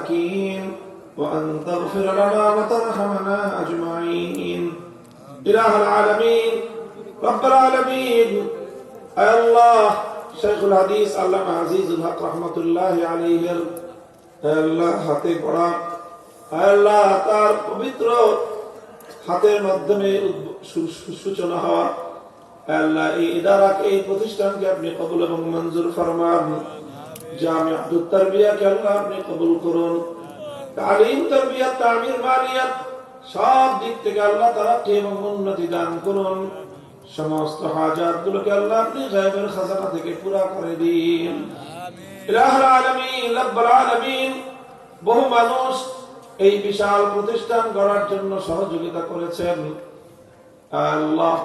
الحكيم وأن تغفر لنا وترحمنا أجمعين إله العالمين رب العالمين أي الله شيخ الحديث علامة عزيز الحق رحمة الله عليه আল্লাহ হাতে পড়া আল্লাহ তার পবিত্র হাতের মাধ্যমে সূচনা হওয়া আল্লাহ এই ইদারাকে এই প্রতিষ্ঠানকে আপনি কবুল এবং মঞ্জুর ফরমান জামিয়া আব্দুত তারবিয়াকে আল্লাহ আপনি কবুল করুন তালিম তারবিয়াত তামির মালিয়াত সব দিক থেকে আল্লাহ তারাকে এবং উন্নতি দান করুন সমস্ত হাজাতগুলোকে আল্লাহ আপনি গায়বের খাজানা থেকে পুরা করে দিন ইলাহুল আলামিন রব্বুল আলামিন বহু মানুষ এই বিশাল প্রতিষ্ঠান গড়ার জন্য সহযোগিতা করেছেন আল্লাহ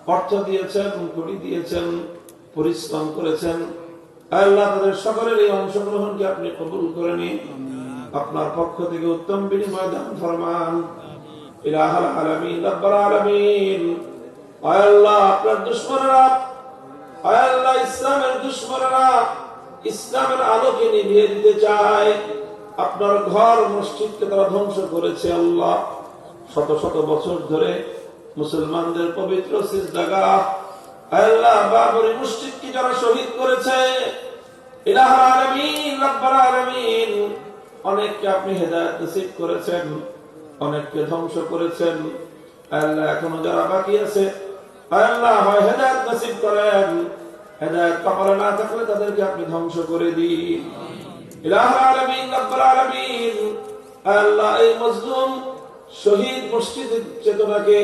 অর্থ দিয়েছেন কুড়ি দিয়েছেন পরিশ্রম করেছেন আল্লাহ তাদের সকলের এই অংশগ্রহণকে আপনি কবুল করে নিন আপনার পক্ষ থেকে উত্তম বিনিময় দান ফরমান ইলাহুল আলামিন রব্বুল আলামিন আল্লাহ আপনার দুশমনরা আল্লাহ ইসলামের দুশমনরা ইসলামের আলোকে নিভিয়ে দিতে চায় আপনার ঘর মসজিদকে তারা ধ্বংস করেছে আল্লাহ শত শত বছর ধরে মুসলমানদের পবিত্র সিজদাগাহ আল্লাহ বাবরি মসজিদকে যারা শহীদ করেছে ইলাহুল আলামিন রব্বুল আলামিন অনেককে আপনি হেদায়েত নসিব করেছেন অনেককে ধ্বংস করেছেন আল্লাহ এখনো যারা বাকি আছে আল্লাহ হয় হেদায়েত নসিব করেন হেদায়েত কপালে না থাকলে তাদেরকে আপনি ধ্বংস করে দিন ইলাহুল আলামিন রব্বুল আলামিন আল্লাহ এই মজলুম শহীদ মসজিদের চেতনাকে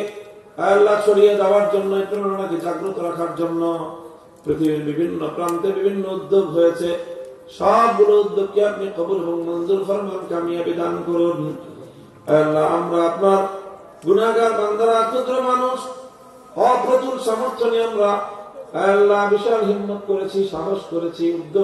আল্লাহ ছড়িয়ে দেওয়ার জন্য প্রেরণাকে জাগ্রত রাখার জন্য পৃথিবীর বিভিন্ন প্রান্তে বিভিন্ন উদ্যোগ হয়েছে সবগুলো উদ্যোগকে আপনি কবুল এবং মঞ্জুর ফরমান কামিয়াবি দান করুন আল্লাহ আমরা আপনার গুনাহগার বান্দারা ক্ষুদ্র মানুষ অপ্রতুল সামর্থ্য নিয়ে আমরা আল্লাহ বিশাল হিম্মত করেছি সাহস করেছি উদ্যোগ